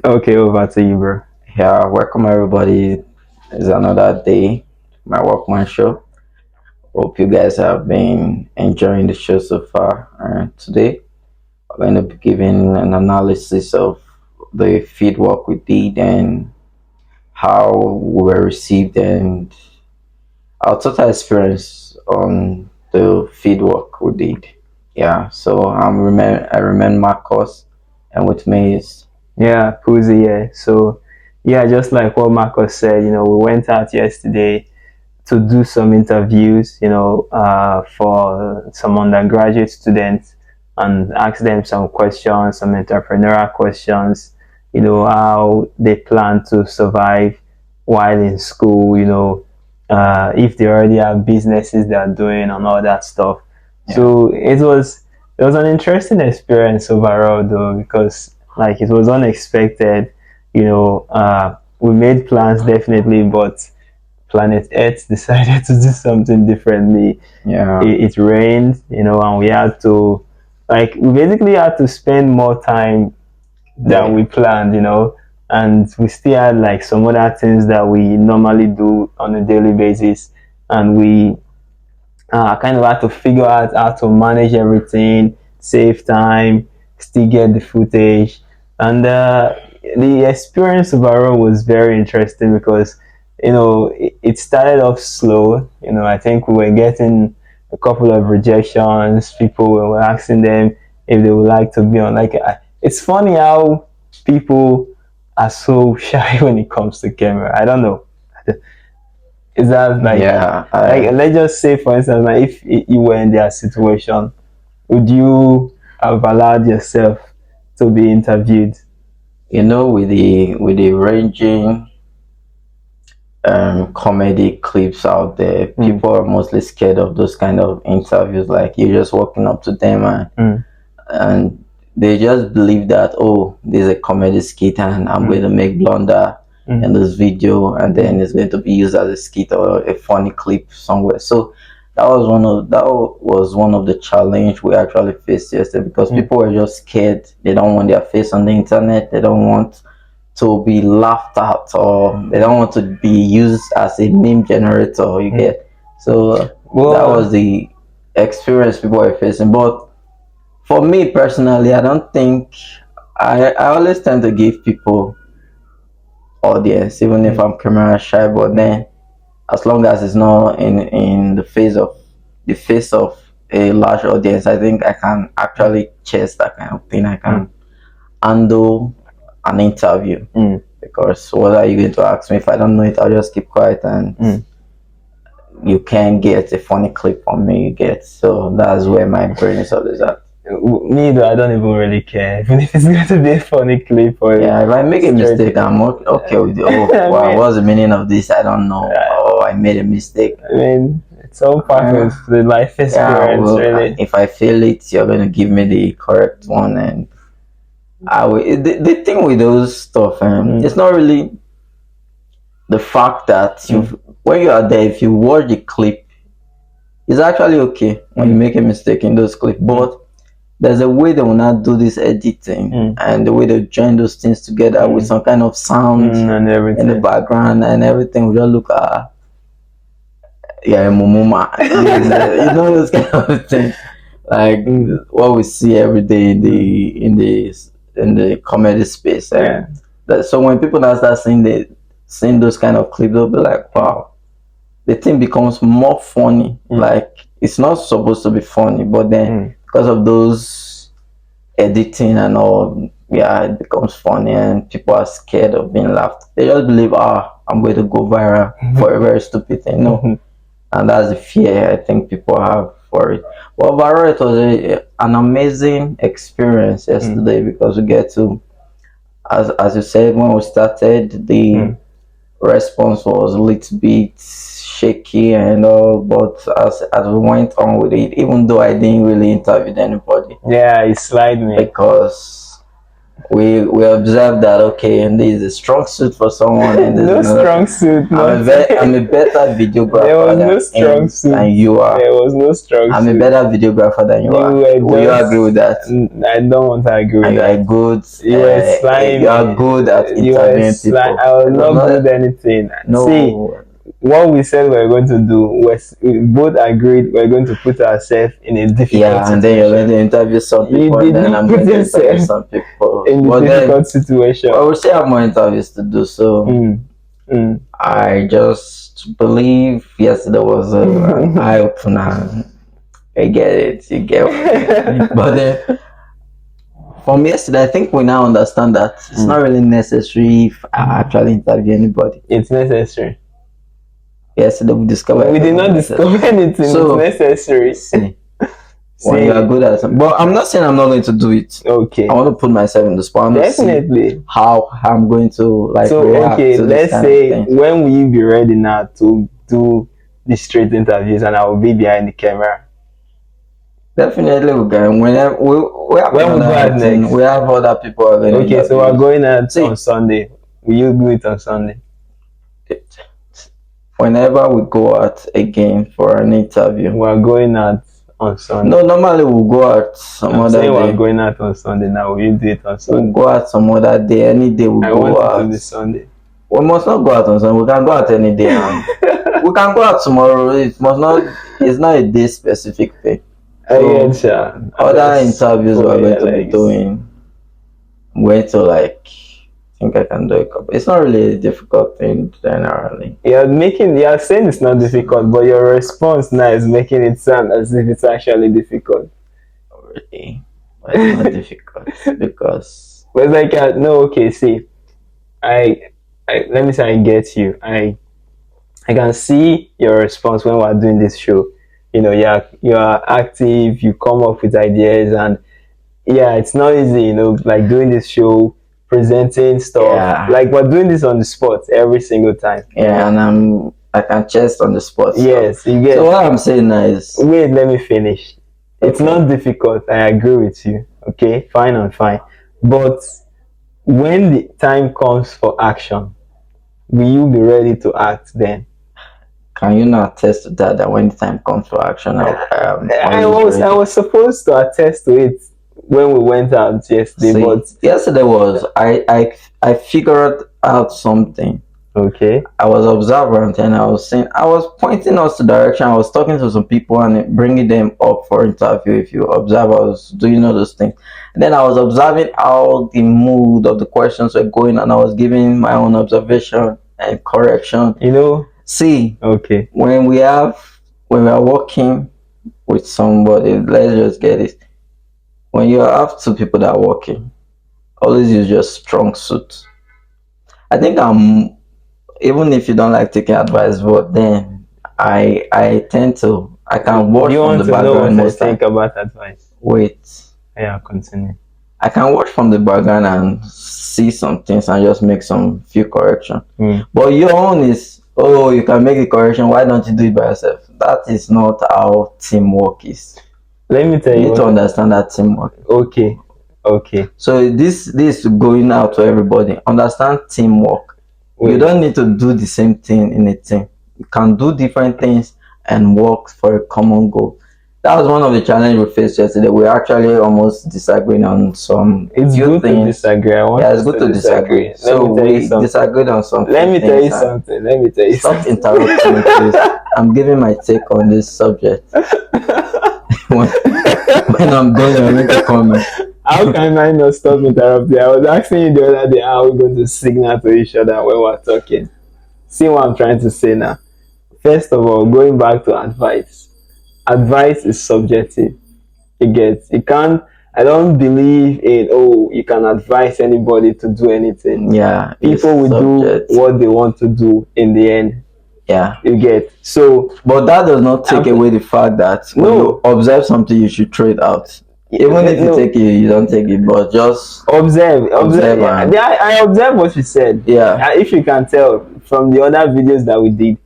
Okay, over to you, bro. Yeah, welcome everybody. It's another day, my workman show. Hope you guys have been enjoying the show so far. Today, we're going to be giving an analysis of the field work we did and how we were received and our total experience on the field work we did. Yeah, so I remain Marcos, and with me is Yeah, Puzi, yeah. So, yeah, just like what Marcus said, we went out yesterday to do some interviews, for some undergraduate students and ask them some questions, some entrepreneurial questions, how they plan to survive while in school, if they already have businesses they're doing and all that stuff. yeah, So it was an interesting experience overall though, because like it was unexpected, we made plans definitely, but Planet Earth decided to do something differently. yeah, It rained, and we had to, like, we basically had to spend more time than there. we planned, and we still had like some other things that we normally do on a daily basis, and we kind of had to figure out how to manage everything, save time, still get the footage, and the experience overall was very interesting because it started off slow. I think we were getting a couple of rejections. People were asking them if they would like to be on. Like, it's funny how people are so shy when it comes to camera. I don't know. Is that Yeah, like let's just say for instance, like if you were in their situation, would you have allowed yourself to be interviewed? with the ranging comedy clips out there, Mm, people are mostly scared of those kind of interviews. Like you're just walking up to them mm, and they just believe that, oh, there's a comedy skit and I'm mm, going to make blunder in mm, this video and then mm, it's going to be used as a skit or a funny clip somewhere. So that was one of the challenge we actually faced yesterday because mm, people were just scared. They don't want their face on the internet. They don't want to be laughed at or they don't want to be used as a meme generator. You mm. get so that was Well, the experience people were facing. But for me personally, I don't think I always tend to give people audience, even if mm, I'm camera shy. But mm, then, as long as it's not in the face of a large audience, I think I can mm, actually chase that kind of thing. I mm, can handle an interview mm, because what are you going to ask me if I don't know it? I'll just keep quiet and mm. you can get a funny clip from me. You get so that's where my brain is always at. Me though, I don't even really care, even if it's going to be a funny clip or Yeah, if I make a straight. mistake, I'm okay with it. Oh, I wow, mean, what's the meaning of this? I don't know. Oh, I made a mistake. it's all part Uh, of the life yeah, experience, well, really. if I fail it, you're gonna give me the correct one, and I will. The thing with those stuff, Mm, it's not really the fact that you mm, when you are there, if you watch the clip, it's actually okay when you mm, make a mistake in those clips, mm, but there's a way they will not do this editing mm, and the way they join those things together with mm, some kind of sound and in the everything. background and everything. We just look at yeah, mumuma. You know those kind of things like Mm, what we see every day in mm, the comedy space. yeah. So when people now start seeing those kind of clips, they'll be like, Mm, wow, the thing becomes more funny. mm, Like it's not supposed to be funny, but then mm, because of those editing and all, yeah, it becomes funny and people are scared of being laughed. They just believe, I'm going to go viral for a very stupid thing. No, mhm, and that's the fear I think people have for it. But overall, it was an amazing experience mm, yesterday because we get to, as you said when we started, the mm. response was a little bit shaky and all, but as we went on with it, even though I didn't really interview anybody Yeah, it slide me. because we observe that okay, and there is a strong suit for someone, and there's No another. strong suit. I'm a better There was videographer no strong than suit. you are. There was no strong I'm a suit. better videographer than you You are. were Will you agree with just. that? I don't want to agree And with you are that. good. You were You are slimy. good at You were interviewing slimy. people. I was It was not not. good at anything. See, No. what we said we were going to do was we both agreed we were going to put ourselves in a difficult Yeah, and then you're going situation. to interview some You people, did and then not I'm put going to interview yourself some people. in the But then, difficult situation. well, we still have more interviews to do. So Mm, mm. I just believe yesterday was an eye opener. I get it. You get what I mean. But then from yesterday, I think we now understand that it's not really necessary if I actually interview anybody. It's necessary. Yesterday we discovered We it did was not necessary. discover anything. So, It's necessary. see, when you See, are good at something, but I'm not saying I'm not going to do it. okay. I want to put myself in the spot. I want to see Definitely. how I'm going to like So, react okay, to this let's kind of say thing. when will you be ready now to do the straight interviews and I will be behind the camera? Definitely we can. We have When we go another out thing. next? We have other people who are going to Okay, so interview. we're going out See, on Sunday. Will you do it on Sunday? whenever we go out again for an interview. We're going out on Sunday. No, normally we'll go out some I'm other saying we're day. going out on Sunday now. Will you do it on We'll Sunday? go out some other day. Any day we'll I go want it out. to be Sunday. We must not go out on Sunday. We can go out any day. We can go out tomorrow. It must not. It's not a day specific thing. I So, get you. other interviews we're going to be Like, doing. I'm going to like. I think I can do a couple. It's not really a difficult thing generally. you're saying it's not difficult, but your response now is making it sound as if it's actually difficult. Really, but it's not difficult because. But it's like, no, okay, see, let me say I get you. I can see your response when we're doing this show. You know, you are active, you come up with ideas, and yeah, it's not easy, you know, like doing this show, presenting stuff. Yeah. Like we're doing this on the spot every single time. Yeah, and I can chest on the spot. So. Yes, you get. So what I'm saying now is. Wait, let me finish. It's Okay. not difficult. I agree with you. Okay, fine and fine. But when the time comes for action, will you be ready to act then? Can you not attest to that? That when the time comes for action, I was supposed to attest to it when we went out yesterday. See, but yesterday was I figured out something. okay, I was observant and I was pointing us to direction. I was talking to some people and bringing them up for interview. If you observe, I was doing all those things. And then I was observing how the mood of the questions were going, and I was giving my own observation and correction. you know. See, Okay, when we are working with somebody, let's just get it. When you have two people that are working, always use your strong suit. I think even if you don't like taking advice, but then I tend to I can watch you from want the to know what background I most think time. about advice? Wait, Yeah, continue. I can watch from the background and see some things and just make some few correction. But your own is you can make a correction. Why don't you do it by yourself? That is not how teamwork is. Let me tell You you. need to understand that teamwork. Okay, okay. So this is going out to everybody. Understand teamwork. Wait. You don't need to do the same thing in a team. You can do different things and work for a common goal. That was one of the challenges we faced yesterday. We actually almost disagreed on some It's good things. to disagree. It's good to disagree. So we disagreed on some. Let me tell you something. Stop interrupting me, please. I'm giving my take on this subject. when I'm done, you're going to comment. How can I not stop interrupting? I was asking you the other day how we're going to signal to each other when we're talking. See what I'm trying to say now. First of all, going back to advice. Advice is subjective. You can't. I don't believe in you can advise anybody to do anything. Yeah, people will do what they want to do in the end. Yeah, you get. So, but that does not take away the fact that when you observe something, you should throw it out. Even if you take it, you don't take it, but just observe. Yeah. I observe what you said. Yeah. If you can tell from the other videos that we did,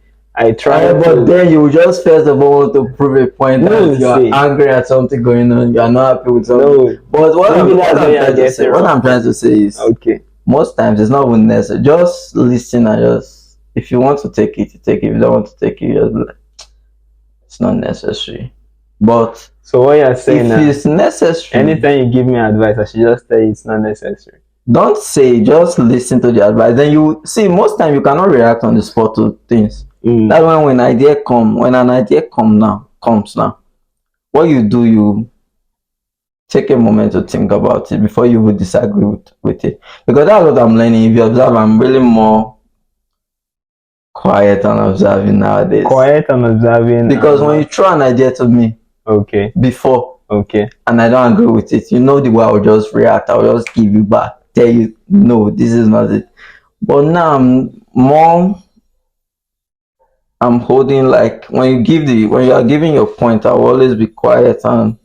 I try But to. then you just first of all want to prove a point No, that you are see, angry at something going on, you are not happy with something. no, But maybe what that's I'm where I trying to get say, it what wrong. I'm trying to say is Okay. most times it's not even necessary. Just listen and just if you want to take it, you take it. If you don't want to take it, you just be like, it's not necessary. But So what you're saying if now, it's necessary, anytime you give me advice, I should just tell you it's not necessary. don't say, just listen to the advice. Then you see most time you cannot react on the spot to things. That's when an idea comes now. What you do, you take a moment to think about it before you would disagree with it. Because that's what I'm learning. If you observe, I'm really more quiet and observing nowadays. Quiet and observing. Because when you throw an idea to me Okay. before Okay. and I don't agree with it, you know the way I'll just react. I'll just give you back, tell you no, this is not it. But now I'm holding like when you are giving your point, I will always be quiet and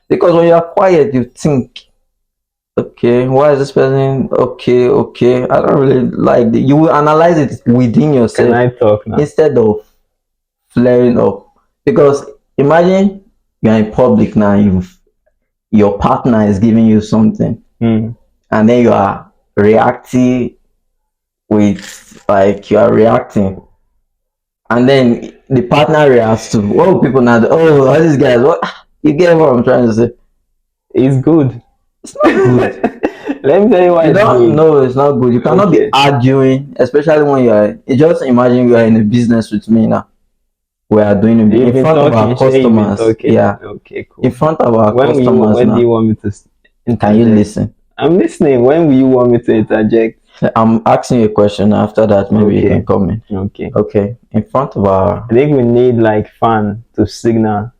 because when you are quiet, you think, okay, why is this person okay? I don't really like it. You will analyze it within Can yourself I talk now? instead of flaring up. Because imagine you're in public now, your partner is giving you something, Hmm. and then you are reacting with like you are reacting, and then the partner reacts to what will people now do? Oh, all these guys, what you get what I'm trying to say? It's good. It's not good. Let me tell you why You it's don't good. know it's not good. You cannot be Okay. arguing, especially when just imagine you are in a business with me now. We are doing it You've in been front of talking, our sure you've been customers. talking. Yeah, Okay, in cool. front of our When will you customers when do you now. want me to Can you interject? listen? I'm listening. When will you want me to interject? I'm asking you a question. After that, maybe you can Okay. come in. Okay. Okay, in front of our I think we need like fan to signal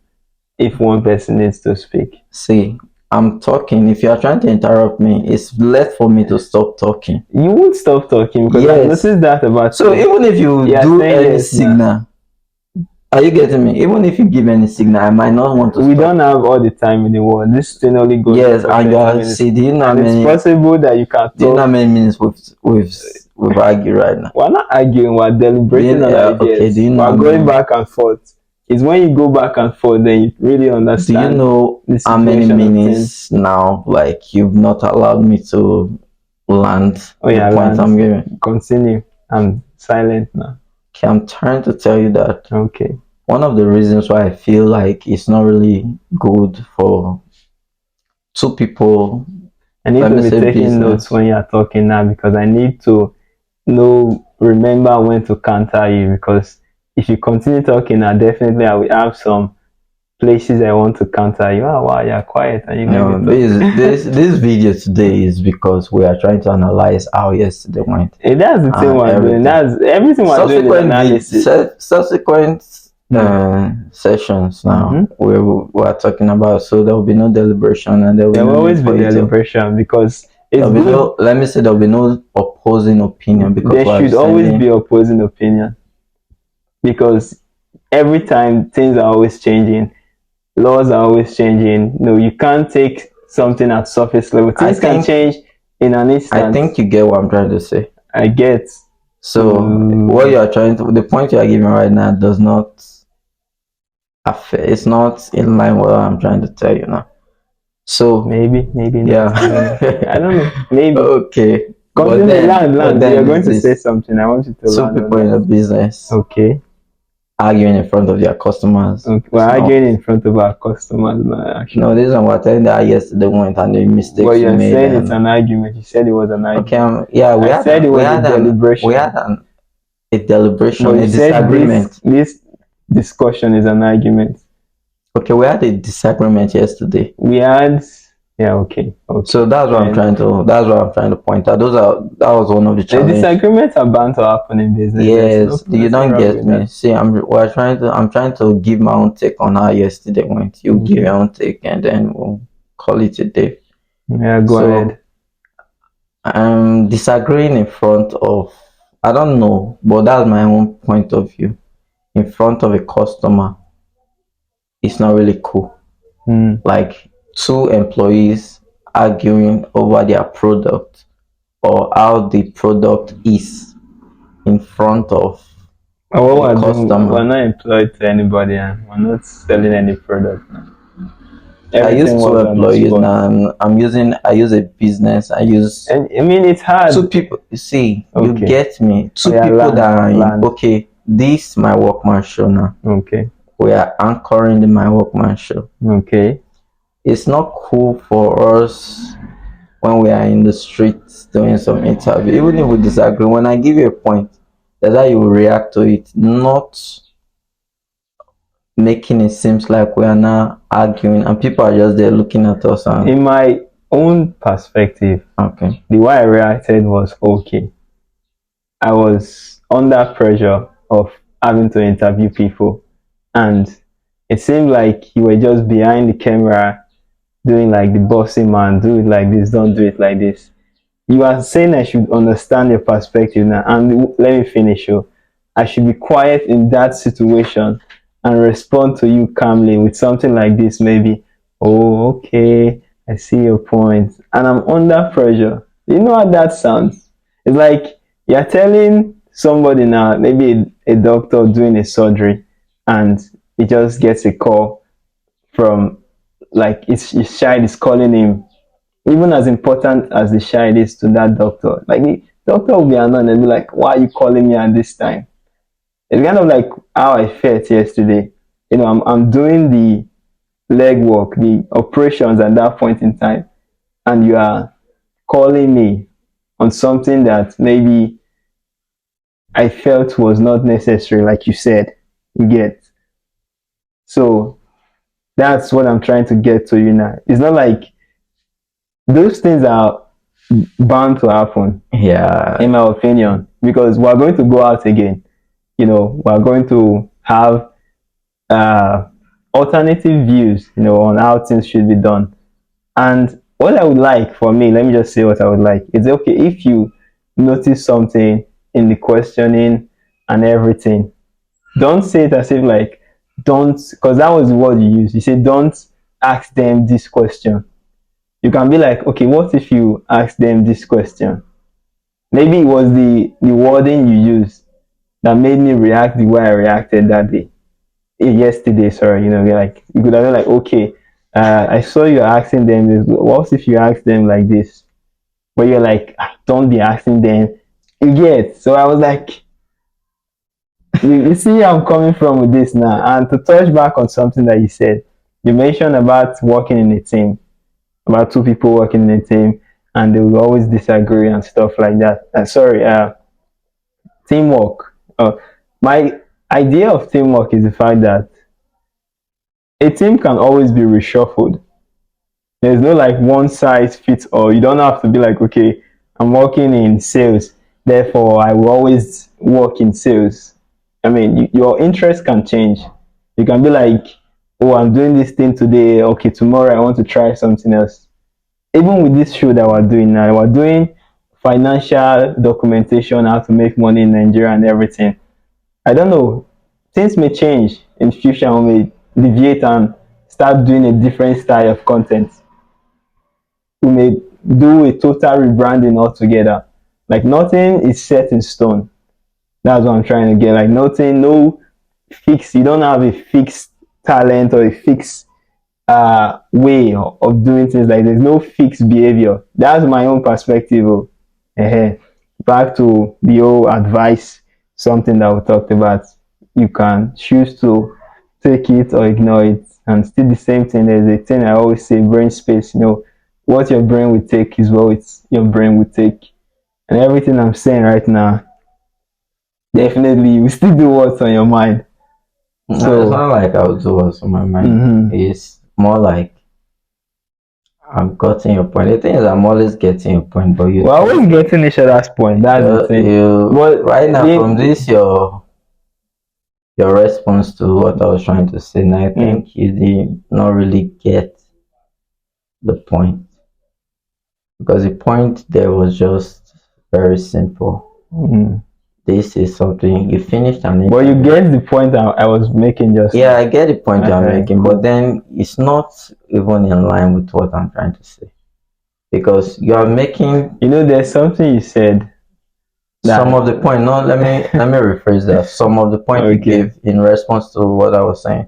if one person needs to speak. see, I'm talking. If you are trying to interrupt me, it's left for me to stop talking. You won't stop talking because I've Yes. noticed that about So you. even if you Yeah, do saying any yes now. signal, are you getting me? Even if you give any signal, I might not want to We stop. don't have all the time in the world. This thing only goes Yes, on for and 30 you are minutes. see, do you know how And it's many possible that you can do you know how talk. many minutes we've argued right now? We're not arguing, we're deliberating on Okay, ideas. do you know We're how going many back and forth. It's when you go back and forth then you really do you understand know the how many situation of things. minutes now like you've not allowed me to land Oh the yeah, point I'm Lance. giving? Continue. I'm silent now. Okay, I'm trying to tell you that Okay. one of the reasons why I feel like it's not really good for two people, I need let to me be say taking notes business. when you're talking now because I need to remember when to counter you because if you continue talking now, definitely I will have some places I want to counter you. Oh wow, you're quiet and you let me No, talk. this video today is because we are trying to analyze how yesterday went That's the thing and we're doing. everything. That's everything we're doing is analysis. Subsequent sessions now Mm-hmm. we are talking about, so there will be no deliberation and there will be There no will need always be for you to deliberation because it's there'll be good. no let me say there'll be no opposing opinion because There we are should always be sending opposing opinion because every time things are always changing, laws are always changing. No, you can't take something at surface level. I Things can think change in an I instant. think you get what I'm trying to say. I get. So what you are trying to the point you are giving right now does not affect, it's not in line with what I'm trying to tell you now. So Maybe yeah. not. I don't know. I don't know. Maybe. Okay. Continue, But land. then You're going is to say this something. I want you to two land on people in that. a business Okay. arguing in front of their customers. Okay. We're It's not. arguing in front of our customers now, No, actually. this one we're telling that yesterday went and the But mistakes we you're made saying it's and an argument. You said it was an okay, argument. yeah, I said it was a we deliberation. had a But deliberation, you a said disagreement. this discussion is an argument. Okay, we had a disagreement yesterday. We had yeah, okay. So that's what I'm trying to point out. That was one of the the challenge. disagreements are bound to happen in business. Yes, you Nothing don't wrong get with me. that. See, I'm trying to give my own take on how yesterday went. You give Okay. your own take and then we'll call it a day. Yeah, go So ahead. I'm disagreeing in front of, I don't know, but that's my own point of view. In front of a customer, it's not really cool. Like two employees arguing over their product or how the product is in front of And what a we're doing, we're customer. not employed to anybody and we're not selling any product now. I use Everything two was on the employees spot. now. I use a business. I use And I mean, it's two hard. people. You see, you Okay. get me. Oh, Two yeah, people that are in. land. Okay, this my workman show now. Okay. We are anchoring in my workman show. Okay. It's not cool for us when we are in the streets doing some interview, even if we disagree. When I give you a point, that's how you will react to it, not making it seems like we are now arguing and people are just there looking at us and In my own perspective, okay. the way I reacted was okay. I was under pressure of having to interview people, and it seemed like you were just behind the camera doing like the bossy man, do it like this, don't do it like this. You are saying I should understand your perspective now, and let me finish. Oh, I should be quiet in that situation and respond to you calmly with something like this, maybe. Oh, okay, I see your point, and I'm under pressure. You know how that sounds? It's like you're telling somebody now, maybe a doctor doing a surgery, and he just gets a call from like his child is calling him, even as important as the child is to that doctor. Like the doctor will be annoyed and be like, "Why are you calling me at this time?" It's kind of like how I felt yesterday. I'm doing the legwork, the operations at that point in time, and you are calling me on something that maybe I felt was not necessary, like you said. You get. So that's what I'm trying to get to you now. It's not like those things are bound to happen, Yeah. in my opinion, because we're going to go out again. We're going to have uh, alternative views, on how things should be done. And what I would like for me, let me just say what I would like. It's okay if you notice something in the questioning and everything. Don't say it as if like, don't, because that was the word you used. You say, don't ask them this question. You can be like, okay, what if you ask them this question? Maybe it was the wording you used that made me react the way I reacted that day. Yesterday, sorry, you're like, you could have been like, okay, I saw you asking them this. What if you ask them like this? But you're like, "Ah, don't be asking them." You get. So I was like, you see where I'm coming from with this now. And to touch back on something that you said, you mentioned about working in a team, about two people working in a team, and they will always disagree and stuff like that. Sorry, teamwork. My idea of teamwork is the fact that a team can always be reshuffled. There's no like one size fits all. You don't have to be like, okay, I'm working in sales, therefore I will always work in sales. I mean, your interest can change. You can be like, oh, I'm doing this thing today. Okay, tomorrow I want to try something else. Even with this show that we're doing now, we're doing financial documentation, how to make money in Nigeria and everything. I don't know. Things may change in future. We may deviate and start doing a different style of content. We may do a total rebranding altogether. Like nothing is set in stone. That's what I'm trying to get. Like nothing, no fixed. You don't have a fixed talent or a fixed way of doing things. Like there's no fixed behavior. That's my own perspective. Back to the whole advice, something that we talked about. You can choose to take it or ignore it, and still the same thing. There's a thing I always say: brain space. What your brain will take is what your brain will take. And everything I'm saying right now, definitely you will still do what's on your mind. No, it's So, not like I'll do what's on my mind. mm-hmm. It's more like I'm getting your point. The thing is, I'm always getting your point, but We're always getting each other's point. That's the thing. But right now from this your response to what I was trying to say, and I think you did not really get the point because the point there was just very simple. mm. This is something you finished an But you interview. get the point I was making just Yeah, now. I get the point you're Okay, making, cool. but then it's not even in line with what I'm trying to say because you are making. There's something you said. some That of the point. No, let me rephrase that. Some of the point you okay. gave in response to what I was saying,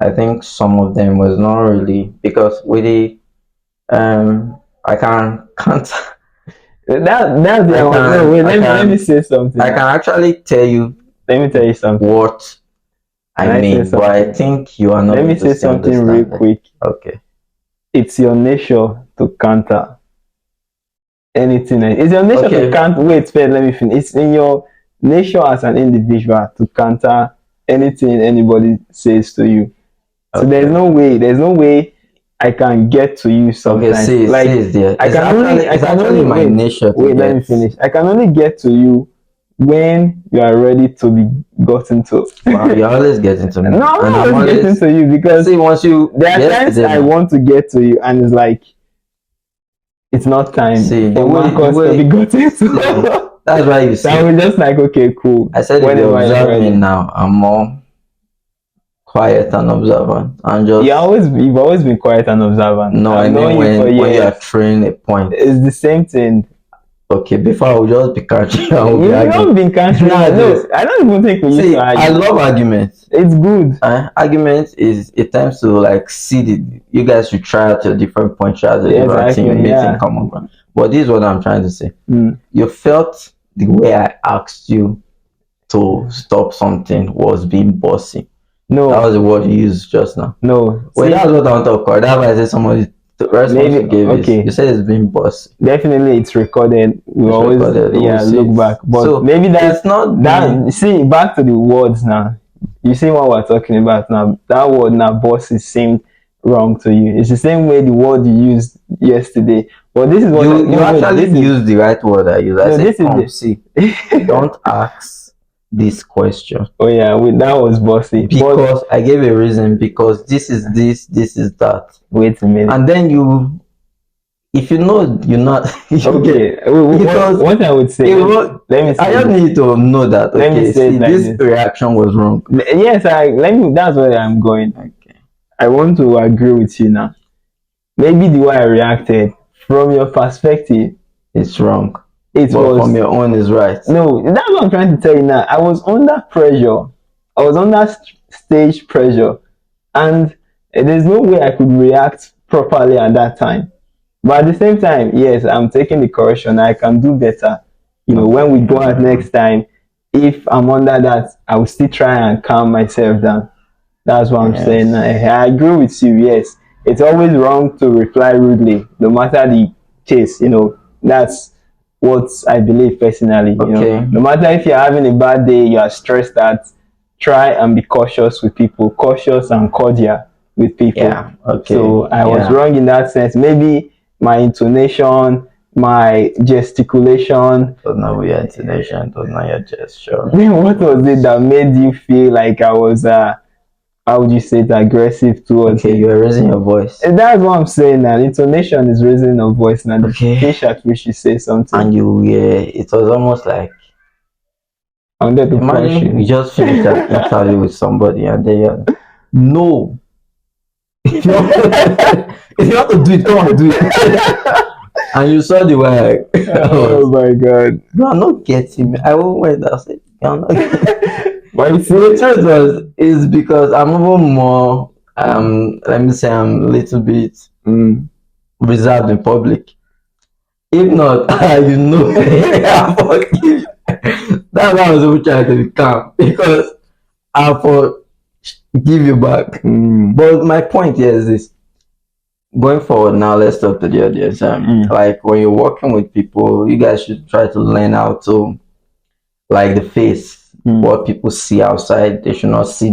I think some of them was not really because with the I can't That's the no wait, let me say something I can now. actually tell you Let me tell you something. what I Can I say mean, but I something? think you are not Let me going to say still something real understand it. quick. Okay. It's your nature to counter anything. It's your nature to Okay. counter. Wait, first, let me finish. It's in your nature as an individual to counter anything anybody says to you. So Okay. there's no way I can get to you Okay. sometimes. See Like it's there. I It's can actually only my wait, nature to wait, let me get. finish. I can only get to you when you are ready to be gotten to. Wow, you're always getting to No, me, I'm and not I'm always getting always to you because see once you there are times yesterday I now. want to get to you and it's like it's not time See for the Marcus to be way gotten see to. that's why you So see. I'm just like okay, cool. I said if you Whenever you're observe me ready. now, I'm more quiet and observant. And just You've always been quiet and observant. no, I I've mean known you for when you are years. training a point. It's the same thing. Okay, before I will just be catching, I will be You've arguing. not been countering me. Nowadays, No, I don't even think we used to see, I argue. love arguments. It's good. Argument is it tends to like see the you guys should try out your different points, try out your different thing, you Exactly. meet in Yeah. common ground. But this is what I'm trying to say. Mm. You felt the way I asked you to stop something was being bossy. That was No, the word you used just now. no. Well, See, that's what I want to call. That's why I said somebody the response maybe you gave is you okay. said it's being bossy. Definitely, it's recorded. We It's always recorded. We'll yeah see look it. back, but So maybe it's not being that see back to the words now. You see what we're talking about now. That word now, boss, is seemed wrong to you. It's the same way the word you used yesterday. But this is what I, you no wait. actually This is used the right word I used. I no. said, This is come, the. see, don't ask this question Oh yeah, wait, that was bossy. But because I gave a reason because this is that. wait a minute. And then you if you know you're not you Okay, get because what I would say. it was Let me I say just this. need to know that Let me okay, say see it like this this. reaction was wrong. Yes, I let me. That's where I'm going. Okay. I want to agree with you now. Maybe the way I reacted, from your perspective, It's wrong. it But from was your own is right. no. That's what I'm trying to tell you now. I was under pressure. I was under stage pressure, and there's no way I could react properly at that time. But at the same time, yes, I'm taking the correction. I can do better. When we Okay. go out next time, if I'm under that, I will still try and calm myself down. That's what I'm saying. Yes. I agree with you. Yes, it's always wrong to reply rudely, no matter the case. That's what I believe personally. Okay. No matter if you're having a bad day, you are stressed out, try and be cautious with people, cautious and cordial with people. Yeah. Okay. So I was Yeah. wrong in that sense. Maybe my intonation, my gesticulation. Does not your intonation, does not your gesture. What was it that made you feel like I was how would you say it, aggressive towards Okay, it? you are raising your voice. And that's what I'm saying now. Intonation is raising a voice now. The Okay. pitch at which you say something. And you yeah, it was almost like I wanted to punch imagine you you. just finished an interview with somebody and then you're no. If you want if you want to do it, come and do it. And you saw the way I Oh was. my god. You are not getting me. I won't wait. I said, you are not But you see, the see, truth was is because I'm even more let me say I'm a little bit mm, reserved in public. If not, you know, I forgive you. That's why I was even trying to be calm because I forgive you back. But my point here is this: going forward now, let's talk to the audience. Like when you're working with people, you guys should try to learn how to like the face, what people see outside. They should not see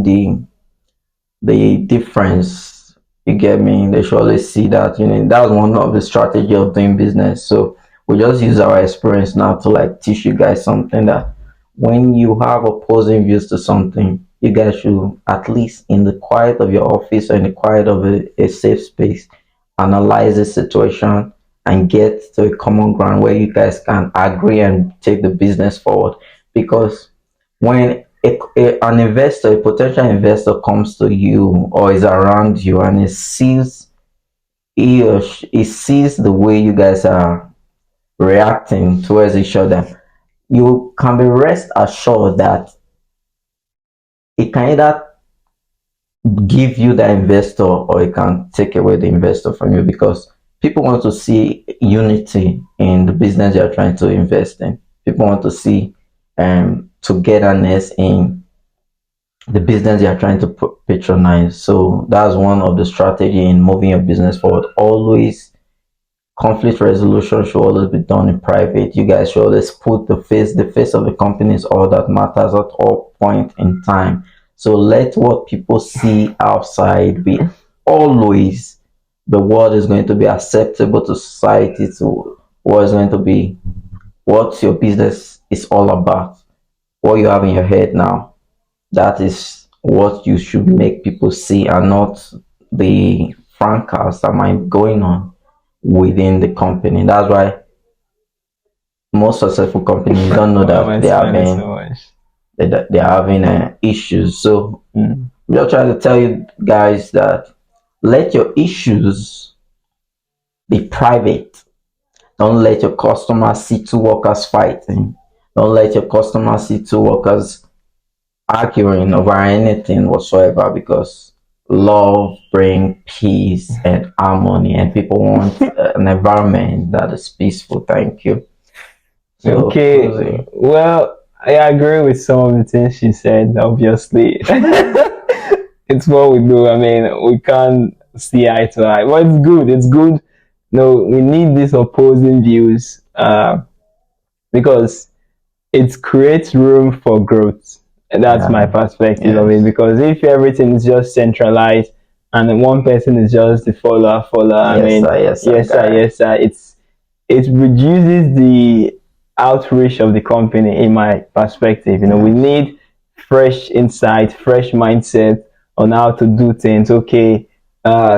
the difference. You get me? They should always see that, that's one of the strategy of doing business. So we just use our experience now to like teach you guys something that when you have opposing views to something, you guys should at least in the quiet of your office or in the quiet of a safe space analyze the situation and get to a common ground where you guys can agree and take the business forward. Because when an investor, a potential investor comes to you or is around you and he sees the way you guys are reacting towards each other, you can be rest assured that it can either give you the investor or it can take away the investor from you, because people want to see unity in the business you're trying to invest in. People want to see togetherness in the business you're trying to patronize. So that's one of the strategy in moving your business forward. Always conflict resolution should always be done in private. You guys should always put the face of the company is all that matters at all point in time. So let what people see outside be always the word is going to be acceptable to society, to what is going to be what your business is all about, what you have in your head now. That is what you should make people see, and not the fracas that might be going on within the company. That's why most successful companies don't know Why am I that smiling so much? they're having issues. So Mm. I'm just trying to tell you guys that let your issues be private. Don't let your customers see two workers fighting. Don't let your customers see two workers arguing over anything whatsoever, because love brings peace and harmony, and people want an environment that is peaceful. Thank you. So Okay, closing. well, I agree with some of the things she said, obviously. It's what we do. I mean, we can't see eye to eye. But it's good. It's good. No, we need these opposing views because it creates room for growth. And that's my Yeah. perspective of it. Yes. Because if everything is just centralized and then one person is just the follower, I Yes, mean, sir. Yes, sir, yes, sir, guy. yes, sir, it reduces the outreach of the company in my perspective. We Yes. need fresh insight, fresh mindset on how to do things. Okay,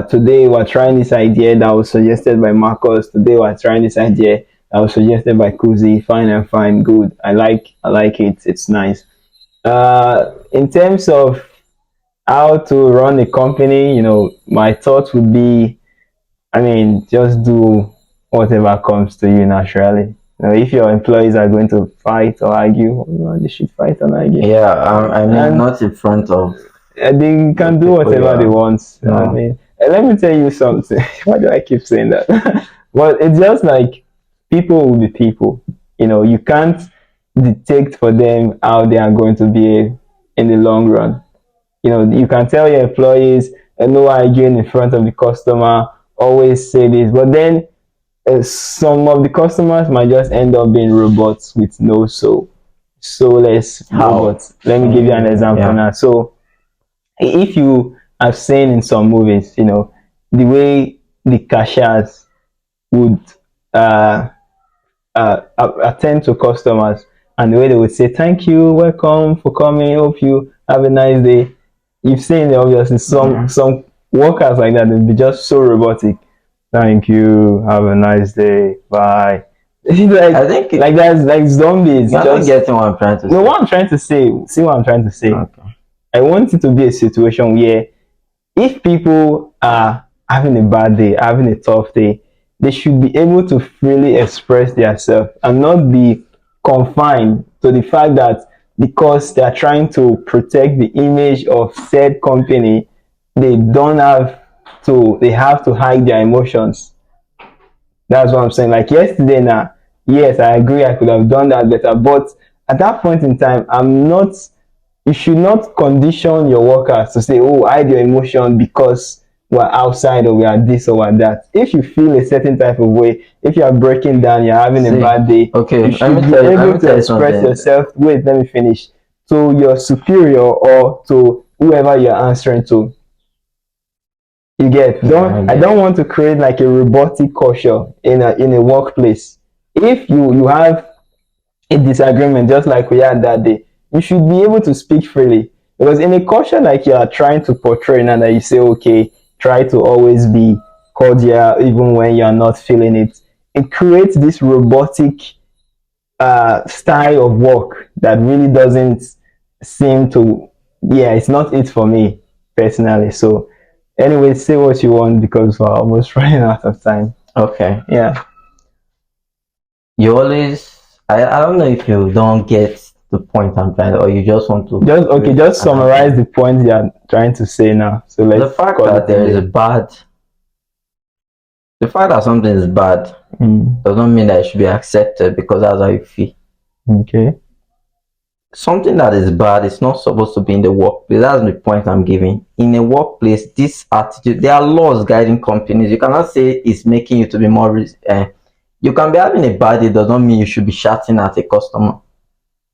today we're trying this idea that was suggested by Marcus. Today we're trying this idea that was suggested by Kuzi. Fine and fine, good. I like it. It's nice. In terms of how to run a company, my thoughts would be, I mean, just do whatever comes to you naturally. If your employees are going to fight or argue, they should fight and argue. Yeah. I mean, And not in front of they the can do people you whatever they are. want. I No. mean, let me tell you something. Why do I keep saying that? Well, it's just like people will be people. You can't dictate for them how they are going to behave in the long run. You can tell your employees, no arguing in front of the customer, always say this, but then some of the customers might just end up being robots with no soul, soulless How? robots. Let me give you an example Yeah. now. So if you have seen in some movies, the way the cashiers would uh, attend to customers, and the way they would say thank you, welcome for coming, hope you have a nice day. You've seen obviously some Yeah. some workers like that, they'll be just so robotic. Thank you, have a nice day, bye. I like think like that's like zombies. you're not Just getting what I'm trying to no, say. what I'm trying to say, see what I'm trying to say. Okay. I want it to be a situation where if people are having a bad day, having a tough day, they should be able to freely express themselves and not be confined to the fact that because they are trying to protect the image of said company, they have to hide their emotions. That's what I'm saying. Like yesterday now, yes, I agree I could have done that better. But at that point in time, you should not condition your workers to say, oh, hide your emotion because we're outside or we are this or we're that. If you feel a certain type of way, if you are breaking down, you're having a See, bad day, okay, you should be let able me to tell you express something. yourself. Wait, let me finish. To your superior or to whoever you're answering to. You get Yeah, I I get. don't want to create like a robotic culture in a workplace. If you have a disagreement just like we had that day, you should be able to speak freely. Because in a culture like you are trying to portray now that you say, okay, try to always be cordial even when you're not feeling it, it creates this robotic style of work that really doesn't seem to, yeah, it's not it for me personally. So, anyway, say what you want because we're almost running out of time. Okay. Yeah. You always I don't know if you don't get the point I'm trying, or you just want to Just okay, just summarize the point you are trying to say now. So the let's fact call that it a there is a day. bad, the fact that something is bad Mm, does not mean that it should be accepted because that's how you feel. okay. Something that is bad is not supposed to be in the workplace. That's the point I'm giving. In a workplace, this attitude, there are laws guiding companies. You cannot say it's making you to be more. You can be having a bad day, does not mean you should be shouting at a customer.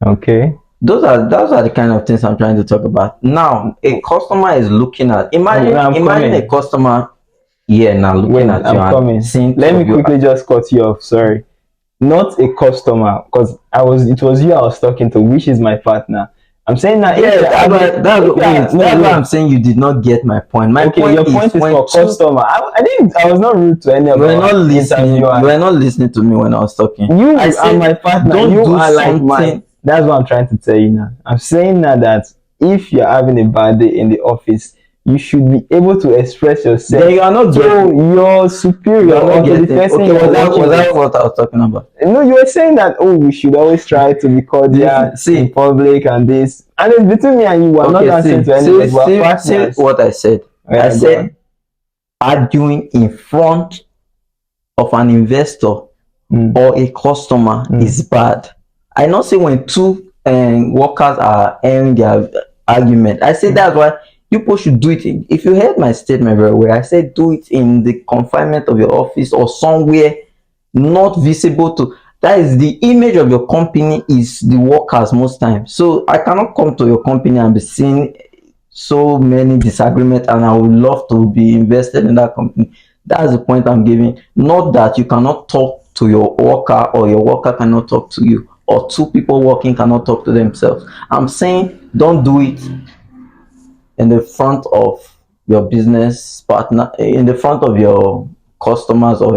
Okay. Those are the kind of things I'm trying to talk about. Now, a customer is looking at. I'm Imagine a coming. customer here now looking Wait, at you I'm and coming. seeing two Let of me you. quickly just cut you off. Sorry. Not a customer, because it was you I was talking to, which is my partner. I'm saying that if Yeah, you're having, if you're, no, that's why I'm wait. saying you did not get my point. My Okay, your point is point is when for two customer. I didn't, I was not rude to any you of were not our listening. You interviewers. were not listening to me when I was talking. I You are said, my partner. don't You do are like my. something. That's what I'm trying to tell you now. I'm saying now that if you're having a bad day in the office, you should be able to express Then yourself you are not to getting. your You superior are not or to the getting. person Okay, you're was working that with. what I was talking about? No, you were saying that, oh, we should always try to be cordial in See, public and this. And it's between me and you. We're not okay, answering to anybody. We're see partners. what I said. Oh, I yeah, go said on. arguing in front of an investor Mm, or a customer mm, is bad. I not say when two workers are airing their argument. I say mm. that's why people should do it. If you heard my statement very well, I said do it in the confinement of your office or somewhere not visible to. That is the image of your company is the workers most times. So I cannot come to your company and be seeing so many disagreements, and I would love to be invested in that company. That's the point I'm giving. Not that you cannot talk to your worker or your worker cannot talk to you, or two people working cannot talk to themselves. I'm saying don't do it in the front of your business partner, in the front of your customers or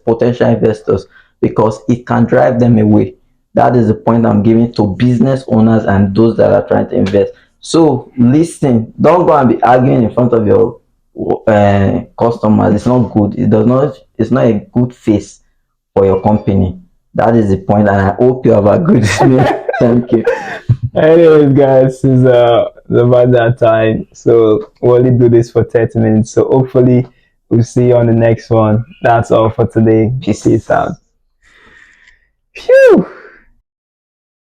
potential investors, because it can drive them away. That is the point I'm giving to business owners and those that are trying to invest. So listen, don't go and be arguing in front of your customers. It's not good. It's not a good face for your company. That is the point, and I hope you have agreed with me. Thank you. Anyways, guys, it's about that time. So we'll only do this for 30 minutes. So hopefully we'll see you on the next one. That's all for today. Peace Peace. out. Phew.